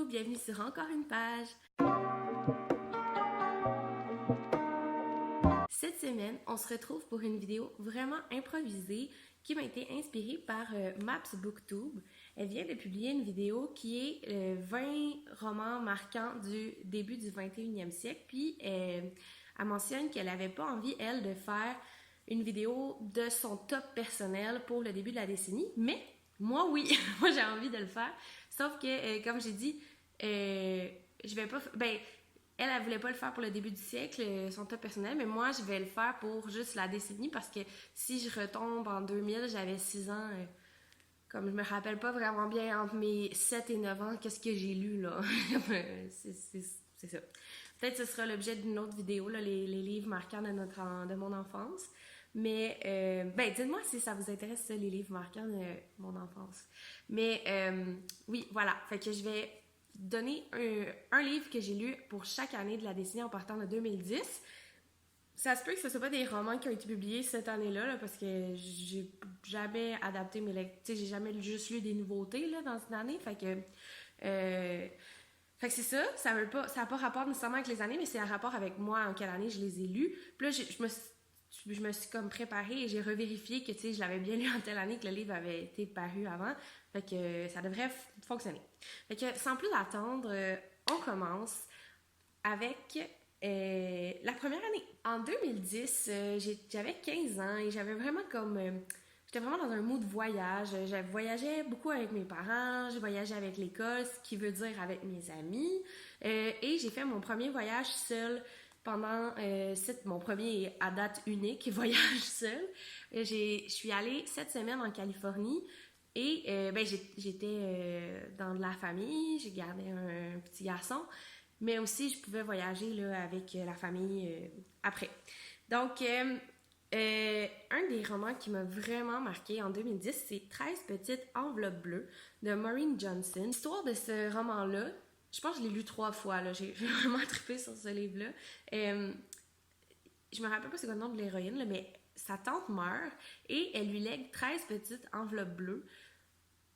bienvenue sur encore une page. Cette semaine, on se retrouve pour une vidéo vraiment improvisée qui m'a été inspirée par Maps Booktube. Elle vient de publier une vidéo qui est 20 romans marquants du début du 21e siècle, puis elle mentionne qu'elle n'avait pas envie, elle, de faire une vidéo de son top personnel pour le début de la décennie, mais moi, oui, moi j'ai envie de le faire. Sauf que, comme j'ai dit, je vais pas. Ben, elle voulait pas le faire pour le début du siècle, son top personnel, mais moi, je vais le faire pour juste la décennie parce que si je retombe en 2000, j'avais 6 ans. Comme je me rappelle pas vraiment bien entre mes 7 et 9 ans, qu'est-ce que j'ai lu, là. c'est ça. Peut-être que ce sera l'objet d'une autre vidéo, là, les livres marquants de mon enfance. Mais, ben, dites-moi si ça vous intéresse, ça, les livres marquants de mon enfance. Mais, oui, voilà. Fait que je vais donner un livre que j'ai lu pour chaque année de la décennie en partant de 2010. Ça se peut que ce ne soit pas des romans qui ont été publiés cette année-là, là, parce que j'ai jamais adapté mes lectures. Tu sais, j'ai jamais juste lu des nouveautés là, dans une année. Fait que c'est ça, ça n'a pas rapport nécessairement avec les années, mais c'est un rapport avec moi, en quelle année je les ai lus. Puis là, je me suis comme préparée et j'ai revérifié que, tu sais, je l'avais bien lu en telle année que le livre avait été paru avant. Fait que ça devrait fonctionner. Fait que sans plus attendre, on commence avec la première année. En 2010, j'avais 15 ans et j'avais vraiment comme... j'étais vraiment dans un mood voyage. Je voyageais beaucoup avec mes parents, je voyageais avec l'école, ce qui veut dire avec mes amis. Et j'ai fait mon premier voyage seul pendant mon premier à date unique voyage seul. Je suis allée 7 semaines en Californie et ben, j'étais dans de la famille, j'ai gardé un petit garçon, mais aussi je pouvais voyager là, avec la famille après. Donc, un des romans qui m'a vraiment marqué en 2010, c'est 13 petites enveloppes bleues de Maureen Johnson. L'histoire de ce roman-là, je pense que je l'ai lu 3 fois, là. J'ai vraiment trippé sur ce livre-là. Je me rappelle pas c'est quoi le nom de l'héroïne, là, mais sa tante meurt et elle lui lègue 13 petites enveloppes bleues.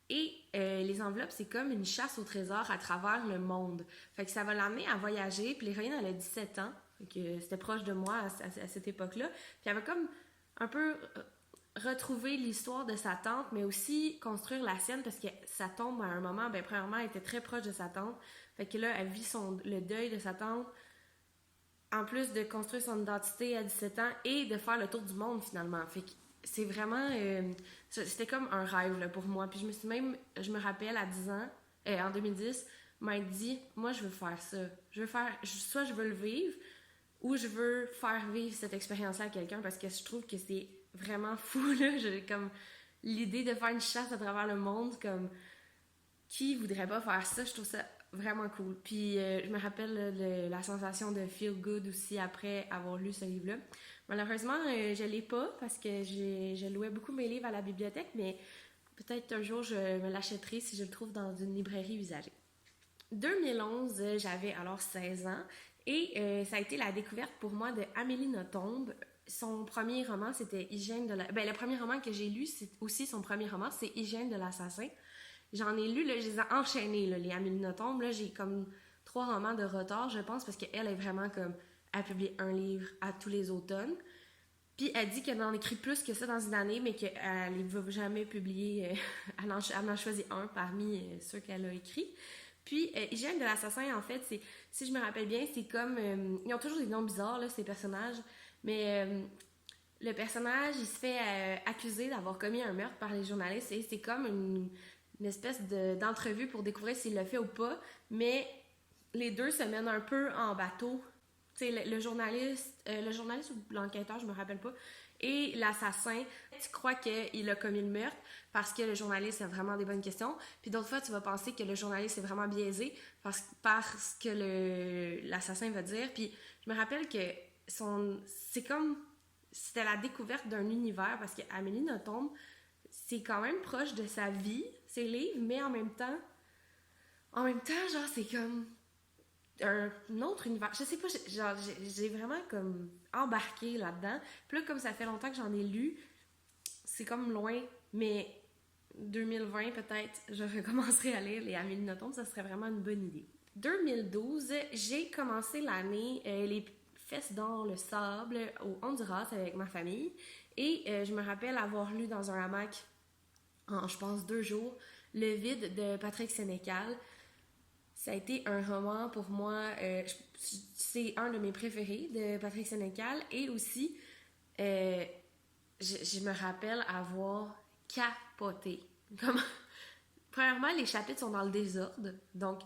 Et les enveloppes, c'est comme une chasse au trésor à travers le monde. Fait que ça va l'amener à voyager. Puis l'héroïne, elle a 17 ans. Fait que c'était proche de moi à cette époque-là. Puis elle va comme un peu retrouver l'histoire de sa tante, mais aussi construire la sienne parce que sa tombe, à un moment, ben premièrement, elle était très proche de sa tante. Fait que là, elle vit le deuil de sa tante, en plus de construire son identité à 17 ans et de faire le tour du monde, finalement. Fait que c'est vraiment... c'était comme un rêve là, pour moi. Puis je me rappelle à 10 ans, en 2010, m'a dit, moi, je veux faire ça. Soit je veux le vivre, ou je veux faire vivre cette expérience-là à quelqu'un parce que je trouve que c'est vraiment fou, là. J'ai comme l'idée de faire une chasse à travers le monde, comme qui voudrait pas faire ça? Je trouve ça vraiment cool. Puis je me rappelle là, la sensation de feel good aussi après avoir lu ce livre-là. Malheureusement, je l'ai pas parce que je louais beaucoup mes livres à la bibliothèque, mais peut-être un jour je me l'achèterai si je le trouve dans une librairie usagée. 2011, j'avais alors 16 ans et ça a été la découverte pour moi de Amélie Nothomb. Son premier roman, c'était Hygiène de la... Ben, le premier roman que j'ai lu, c'est aussi son premier roman, c'est Hygiène de l'assassin. J'en ai lu, là, je les ai enchaînés, là, les Amélie Nothomb. Là, j'ai comme 3 romans de retard, je pense, parce qu'elle est vraiment comme... Elle publie un livre à tous les automnes. Puis elle dit qu'elle en écrit plus que ça dans une année, mais qu'elle ne va jamais publier... elle en choisit un parmi ceux qu'elle a écrits. Puis, Hygiène de l'assassin, en fait, si je me rappelle bien, c'est comme... ils ont toujours des noms bizarres, là, ces personnages. Mais le personnage, il se fait accuser d'avoir commis un meurtre par les journalistes. Et c'est comme une espèce d'entrevue pour découvrir s'il l'a fait ou pas. Mais les deux se mènent un peu en bateau. Tu sais, le journaliste ou l'enquêteur, je me rappelle pas, et l'assassin, tu crois qu'il a commis le meurtre parce que le journaliste a vraiment des bonnes questions. Puis d'autres fois, tu vas penser que le journaliste est vraiment biaisé parce que l'assassin va dire. Puis je me rappelle que c'est comme... C'était la découverte d'un univers parce qu'Amélie Nothomb, c'est quand même proche de sa vie, ses livres, mais en même temps, genre, c'est comme un autre univers. Je sais pas, genre, j'ai vraiment comme embarqué là-dedans. Puis là, comme ça fait longtemps que j'en ai lu, c'est comme loin, mais 2020, peut-être, je recommencerai à lire les Amélie Nothomb, ça serait vraiment une bonne idée. 2012, j'ai commencé l'année les fesses dans le sable au Honduras avec ma famille. Et je me rappelle avoir lu dans un hamac en, je pense, 2 jours, Le vide de Patrick Sénécal. Ça a été un roman pour moi, c'est un de mes préférés de Patrick Sénécal. Et aussi, euh, je me rappelle avoir capoté. Comme, premièrement, les chapitres sont dans le désordre. Donc,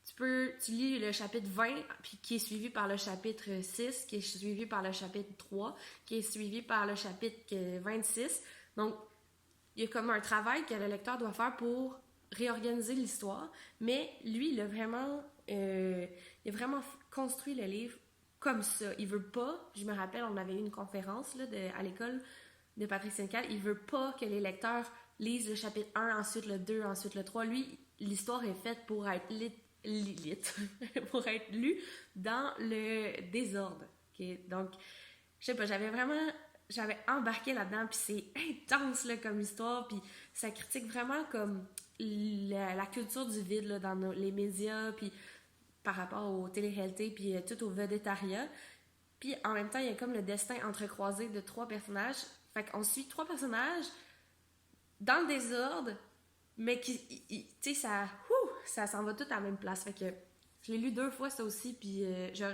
tu lis le chapitre 20, puis qui est suivi par le chapitre 6, qui est suivi par le chapitre 3, qui est suivi par le chapitre 26. Donc, il y a comme un travail que le lecteur doit faire pour réorganiser l'histoire, mais lui, il a vraiment construit le livre comme ça. Il veut pas, je me rappelle, on avait eu une conférence là, à l'école de Patrick Sénécal, il veut pas que les lecteurs lisent le chapitre 1, ensuite le 2, ensuite le 3. Lui, l'histoire est faite pour être pour être lu dans le désordre. Okay? Donc, je sais pas, j'avais embarqué là-dedans, puis c'est intense là, comme histoire, puis ça critique vraiment comme la culture du vide là, dans les médias, puis par rapport aux télé-réalités, puis tout au vedettariat. Puis en même temps, il y a comme le destin entrecroisé de 3 personnages. Fait qu'on suit 3 personnages dans le désordre, mais qui, tu sais, ça s'en va tout à la même place. Fait que je l'ai lu 2 fois, ça aussi, puis je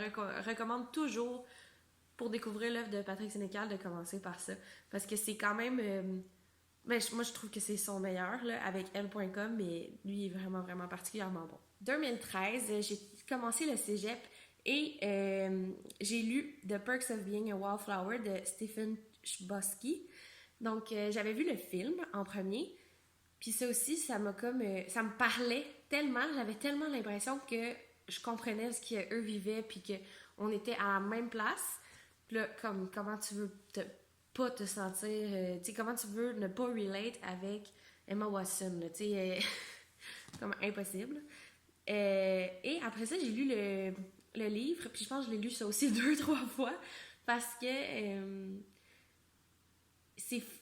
recommande toujours, pour découvrir l'œuvre de Patrick Sénécal, de commencer par ça. Parce que c'est quand même... moi, je trouve que c'est son meilleur, là, avec Elle.com, mais lui, il est vraiment, vraiment particulièrement bon. 2013, j'ai commencé le cégep et j'ai lu The Perks of Being a Wallflower de Stephen Chbosky. Donc, j'avais vu le film en premier, puis ça aussi, ça m'a comme... ça me parlait tellement, j'avais tellement l'impression que je comprenais ce qu'eux vivaient, puis qu'on était à la même place. Puis là, comme, comment tu veux pas te sentir... tu sais, comment tu veux ne pas relate avec Emma Watson, tu sais, comme impossible. Et après ça, j'ai lu le livre, puis je pense que je l'ai lu ça aussi 2-3 fois, parce que...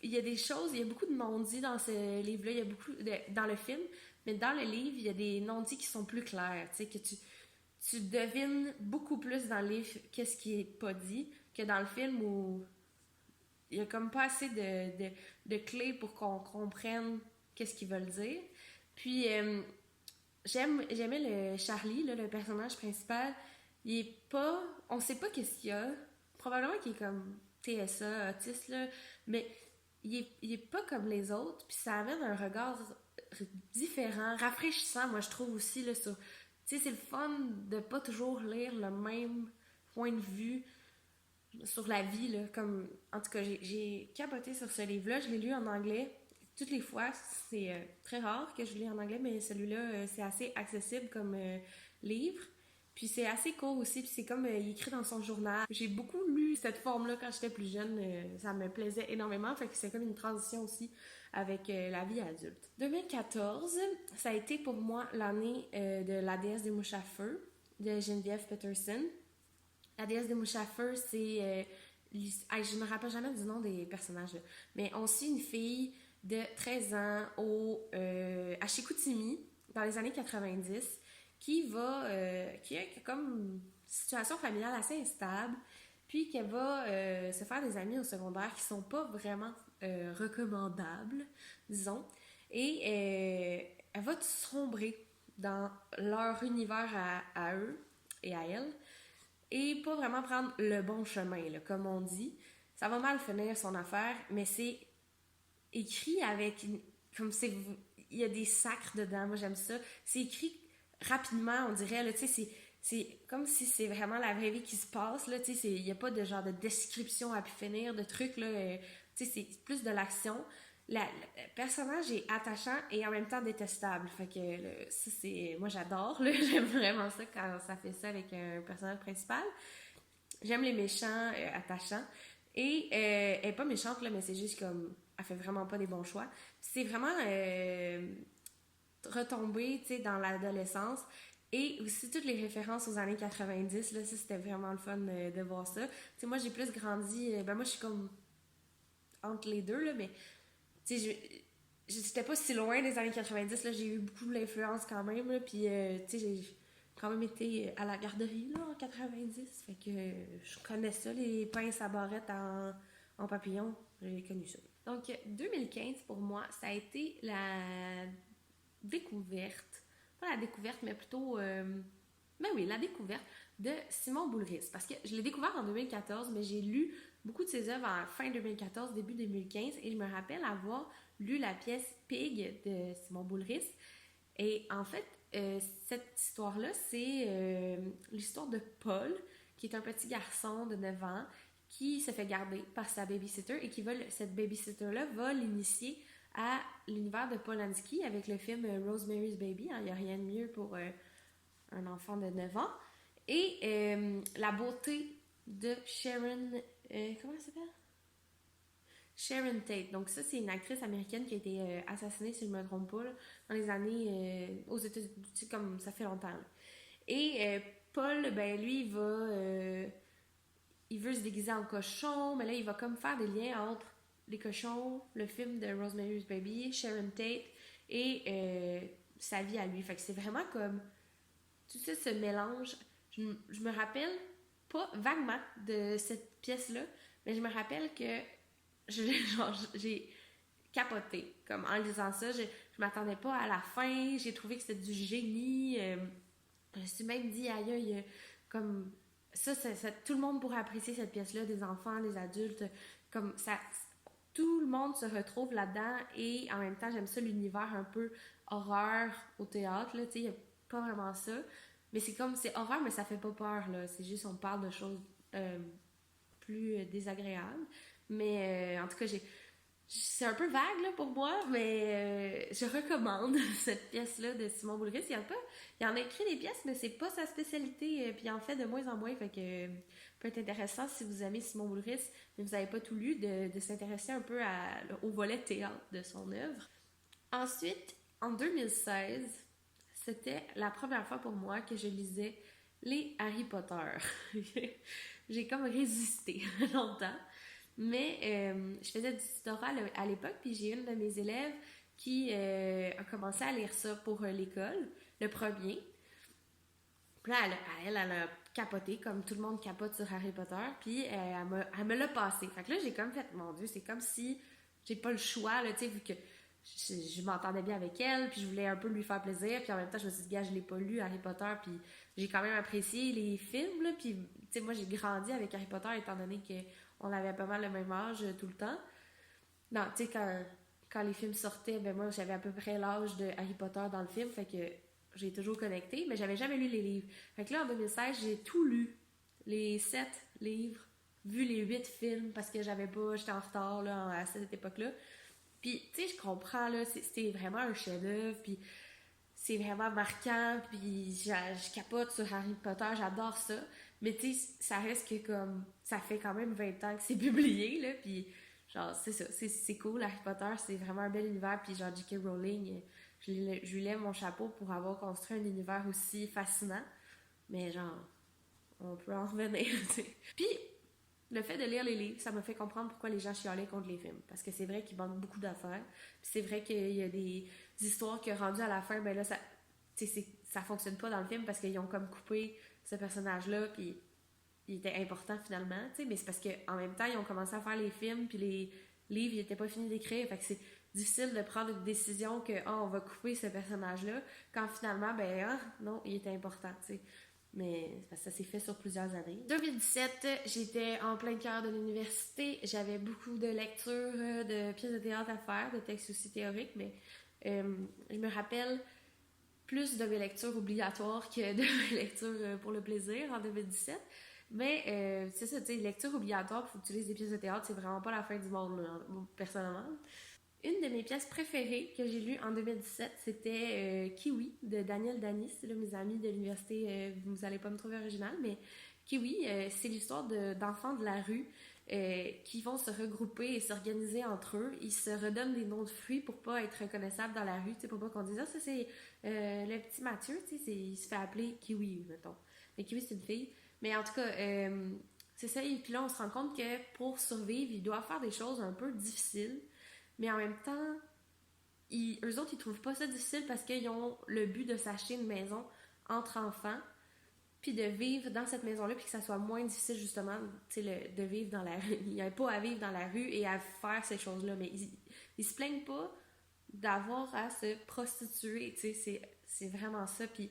il y a des choses, il y a beaucoup de non-dits dans ce livre-là, il y a beaucoup dans le film, mais dans le livre, il y a des non-dits qui sont plus clairs, tu sais, que tu devines beaucoup plus dans le livre qu'est-ce qui est pas dit que dans le film où il y a comme pas assez de clés pour qu'on comprenne qu'est-ce qu'ils veulent dire. Puis, j'aimais le Charlie, là, le personnage principal. Il est pas... On sait pas qu'est-ce qu'il y a. Probablement qu'il est comme TSA, autiste, là, mais il est pas comme les autres, puis ça amène un regard différent, rafraîchissant, moi, je trouve aussi, là, sur... Tu sais, c'est le fun de pas toujours lire le même point de vue sur la vie, là, comme... En tout cas, j'ai capoté sur ce livre-là, je l'ai lu en anglais toutes les fois, c'est très rare que je lis en anglais, mais celui-là, c'est assez accessible comme livre. Puis c'est assez court aussi, puis c'est comme il écrit dans son journal. J'ai beaucoup lu cette forme-là quand j'étais plus jeune, ça me plaisait énormément, fait que c'est comme une transition aussi avec la vie adulte. 2014, ça a été pour moi l'année de La déesse des mouches à feu de Geneviève Peterson. La déesse des mouches à feu, c'est... je me rappelle jamais du nom des personnages, là. Mais on suit une fille de 13 ans à Chicoutimi, dans les années 90, qui a comme une situation familiale assez instable, puis qu'elle va se faire des amis au secondaire qui sont pas vraiment recommandables, disons, et elle va sombrer dans leur univers à eux et à elle, et pas vraiment prendre le bon chemin, là, comme on dit. Ça va mal finir son affaire, mais c'est écrit avec... Comme c'est... Il y a des sacres dedans, moi j'aime ça. C'est écrit rapidement, on dirait, là, tu sais, c'est comme si c'est vraiment la vraie vie qui se passe, là, tu sais, il n'y a pas de genre de description à pu finir, de trucs, là, tu sais, c'est plus de l'action. Le personnage est attachant et en même temps détestable, fait que ça, c'est... Moi, j'adore, là, j'aime vraiment ça quand ça fait ça avec un personnage principal. J'aime les méchants attachants. Et elle est pas méchante, là, mais c'est juste comme... Elle fait vraiment pas des bons choix. C'est vraiment retombé, tu sais, dans l'adolescence. Et aussi toutes les références aux années 90, là, ça, c'était vraiment le fun de voir ça. Tu sais, moi, j'ai plus grandi... moi, je suis comme entre les deux, là, mais... Tu sais, j'étais pas si loin des années 90, là, j'ai eu beaucoup d'influence quand même, là, puis, tu sais, j'ai quand même été à la garderie, là, en 90, fait que je connais ça, les pinces à barrette en papillon, j'ai connu ça. Donc, 2015, pour moi, ça a été la découverte, pas la découverte, mais plutôt, ben oui, la découverte de Simon Boulris, parce que je l'ai découvert en 2014, mais j'ai lu beaucoup de ses œuvres en fin 2014, début 2015, et je me rappelle avoir lu la pièce Pig de Simon Boulris. Et en fait, cette histoire-là, c'est l'histoire de Paul, qui est un petit garçon de 9 ans qui se fait garder par sa babysitter et cette babysitter-là va l'initier à l'univers de Polanski avec le film Rosemary's Baby. Il n'y a rien de mieux pour un enfant de 9 ans. Et la beauté de Sharon... comment elle s'appelle? Sharon Tate. Donc ça, c'est une actrice américaine qui a été assassinée, si je ne me trompe pas, là, dans les années... aux États-Unis, comme ça fait longtemps. Là. Et Paul, ben lui, il veut se déguiser en cochon, mais là, il va comme faire des liens entre les cochons, le film de Rosemary's Baby, Sharon Tate et sa vie à lui. Fait que c'est vraiment comme... Tu sais, ce mélange... Je me rappelle pas vaguement de cette pièce-là, mais je me rappelle que j'ai capoté. Comme en lisant ça, je m'attendais pas à la fin, j'ai trouvé que c'était du génie. Je me suis même dit, aïe, aïe, comme ça, tout le monde pourrait apprécier cette pièce-là, des enfants, des adultes, comme ça, tout le monde se retrouve là-dedans et en même temps, j'aime ça, l'univers un peu horreur au théâtre, là, tu sais, il n'y a pas vraiment ça, mais c'est comme, c'est horreur, mais ça fait pas peur, là, c'est juste, on parle de choses plus désagréables, mais en tout cas, c'est un peu vague là, pour moi, mais je recommande cette pièce-là de Simon Boulris. Il en a écrit des pièces, mais c'est pas sa spécialité, puis il en fait de moins en moins, fait que peut être intéressant si vous aimez Simon Boulris, mais vous n'avez pas tout lu, de s'intéresser un peu au volet théâtre de son œuvre. Ensuite, en 2016, c'était la première fois pour moi que je lisais les Harry Potter. J'ai comme résisté longtemps. Mais je faisais du tutorat à l'époque, puis j'ai une de mes élèves qui a commencé à lire ça pour l'école, le premier. Puis là, elle a capoté, comme tout le monde capote sur Harry Potter, puis elle me l'a passé. Fait que là, j'ai comme fait, mon Dieu, c'est comme si j'ai pas le choix, là, tu sais, vu que je m'entendais bien avec elle, puis je voulais un peu lui faire plaisir, puis en même temps, je me suis dit, gars, je l'ai pas lu, Harry Potter, puis j'ai quand même apprécié les films, là, puis, tu sais, moi, j'ai grandi avec Harry Potter, étant donné qu'on avait pas mal le même âge tout le temps. Non, tu sais, quand les films sortaient, ben moi, j'avais à peu près l'âge de Harry Potter dans le film, fait que j'ai toujours connecté, mais j'avais jamais lu les livres. Fait que là, en 2016, j'ai tout lu, les 7 livres, vu les 8 films, parce que j'étais en retard, là, à cette époque-là. Puis, tu sais, je comprends, là, c'était vraiment un chef-d'œuvre, puis c'est vraiment marquant, puis je capote sur Harry Potter, j'adore ça. Mais tu sais, ça reste que comme, ça fait quand même 20 ans que c'est publié, là, puis genre, c'est ça, c'est cool, Harry Potter, c'est vraiment un bel univers, puis genre, J.K. Rowling, je lui lève mon chapeau pour avoir construit un univers aussi fascinant, mais genre, on peut en revenir, tu sais. Puis, le fait de lire les livres, ça m'a fait comprendre pourquoi les gens chialaient contre les films. Parce que c'est vrai qu'il manque beaucoup d'affaires. Puis c'est vrai qu'il y a des histoires que rendues à la fin, ben là, ça fonctionne pas dans le film parce qu'ils ont comme coupé ce personnage-là, puis il était important finalement, tu sais. Mais c'est parce qu'en même temps, ils ont commencé à faire les films, puis les livres, ils étaient pas finis d'écrire. Fait que c'est difficile de prendre une décision que, on va couper ce personnage-là, quand finalement, non, il était important, tu sais. Mais ça s'est fait sur plusieurs années. 2017, j'étais en plein cœur de l'université. J'avais beaucoup de lectures, de pièces de théâtre à faire, de textes aussi théoriques, mais je me rappelle plus de mes lectures obligatoires que de mes lectures pour le plaisir en 2017. Mais c'est ça, tu sais, lecture obligatoire pour utiliser des pièces de théâtre, c'est vraiment pas la fin du monde, là, personnellement. Une de mes pièces préférées que j'ai lues en 2017, c'était Kiwi de Daniel Danis. Là, mes amis de l'université, vous allez pas me trouver original, mais Kiwi, c'est l'histoire d'enfants de la rue qui vont se regrouper et s'organiser entre eux. Ils se redonnent des noms de fruits pour pas être reconnaissables dans la rue, pour pas qu'on dise « Ah, ça c'est le petit Mathieu », il se fait appeler Kiwi, mettons. Mais Kiwi, c'est une fille. Mais en tout cas, c'est ça. Et puis là, on se rend compte que pour survivre, ils doivent faire des choses un peu difficiles. Mais en même temps, eux autres, ils trouvent pas ça difficile parce qu'ils ont le but de s'acheter une maison entre enfants, puis de vivre dans cette maison-là, puis que ça soit moins difficile, justement, de vivre dans la rue. Il n'y a pas à vivre dans la rue et à faire ces choses-là, mais ils se plaignent pas d'avoir à se prostituer, tu sais, c'est vraiment ça, puis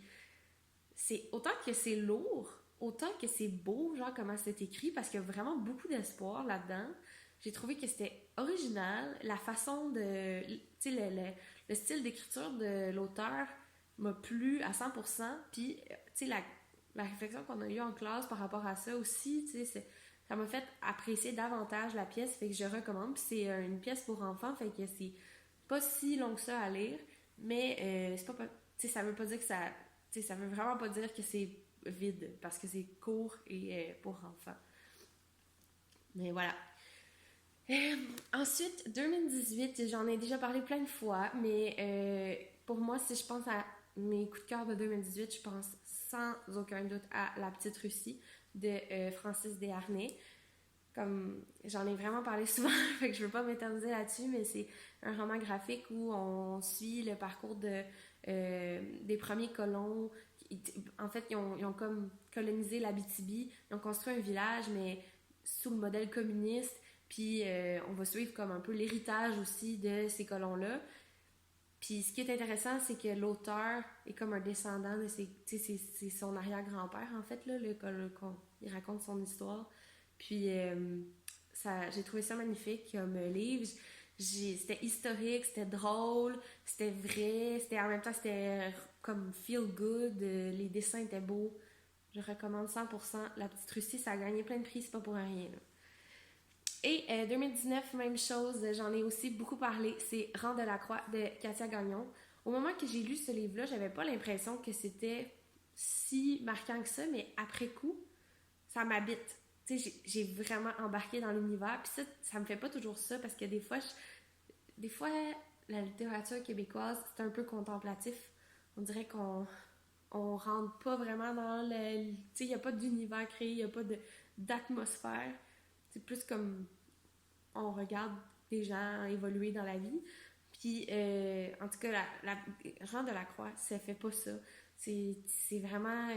c'est autant que c'est lourd, autant que c'est beau, genre, comment c'est écrit, parce qu'il y a vraiment beaucoup d'espoir là-dedans. J'ai trouvé que c'était original, la façon de... Tu sais, le style d'écriture de l'auteur m'a plu à 100%, puis, tu sais, la réflexion qu'on a eue en classe par rapport à ça aussi, tu sais, ça m'a fait apprécier davantage la pièce, fait que je recommande, puis c'est une pièce pour enfants, fait que c'est pas si long que ça à lire, mais c'est pas... Tu sais, ça veut pas dire que ça... Tu sais, ça veut vraiment pas dire que c'est vide, parce que c'est court et pour enfants. Mais voilà. Ensuite, 2018, j'en ai déjà parlé plein de fois, mais pour moi, si je pense à mes coups de cœur de 2018, je pense sans aucun doute à La Petite Russie de Francis Desharnais. Comme j'en ai vraiment parlé souvent, fait que je veux pas m'éterniser là-dessus, mais c'est un roman graphique où on suit le parcours des premiers colons. En fait, ils ont comme colonisé l'Abitibi, ils ont construit un village, mais sous le modèle communiste, puis on va suivre comme un peu l'héritage aussi de ces colons-là. Puis ce qui est intéressant, c'est que l'auteur est comme un descendant de c'est son arrière-grand-père, en fait, là, il raconte son histoire. Puis j'ai trouvé ça magnifique comme livre. C'était historique, c'était drôle, c'était vrai, en même temps c'était comme feel good, les dessins étaient beaux. Je recommande 100%. La Petite Russie, ça a gagné plein de prix, c'est pas pour rien, là. Et 2019, même chose, j'en ai aussi beaucoup parlé, c'est Rang de la Croix de Katia Gagnon. Au moment que j'ai lu ce livre-là, j'avais pas l'impression que c'était si marquant que ça, mais après coup, ça m'habite. Tu sais, j'ai vraiment embarqué dans l'univers, puis ça me fait pas toujours ça, parce que des fois, la littérature québécoise, c'est un peu contemplatif. On dirait on rentre pas vraiment dans le... Tu sais, il n'y a pas d'univers créé, il n'y a pas d'atmosphère. C'est plus comme on regarde des gens évoluer dans la vie. Puis, en tout cas, Jean de la Croix, ça fait pas ça. C'est vraiment...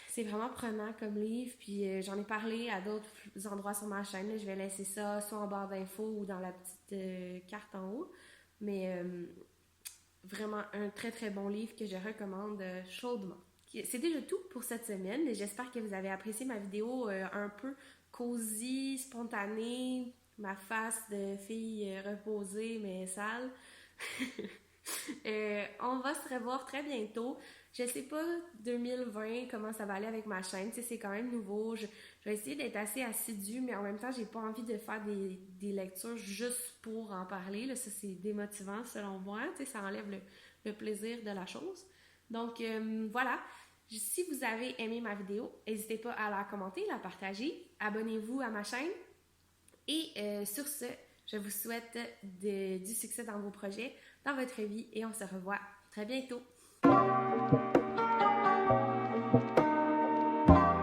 c'est vraiment prenant comme livre, puis j'en ai parlé à d'autres endroits sur ma chaîne. Là. Je vais laisser ça soit en barre d'infos ou dans la petite carte en haut. Mais vraiment un très très bon livre que je recommande chaudement. C'est déjà tout pour cette semaine. J'espère que vous avez apprécié ma vidéo un peu cosy, spontanée, ma face de fille reposée mais sale. On va se revoir très bientôt. Je sais pas 2020 comment ça va aller avec ma chaîne, tu sais, c'est quand même nouveau. Je vais essayer d'être assez assidue, mais en même temps, j'ai pas envie de faire des lectures juste pour en parler. Là, ça, c'est démotivant selon moi. Tu sais, ça enlève le plaisir de la chose. Donc, voilà. Si vous avez aimé ma vidéo, n'hésitez pas à la commenter, la partager. Abonnez-vous à ma chaîne. Et sur ce, je vous souhaite du succès dans vos projets, dans votre vie, et on se revoit très bientôt.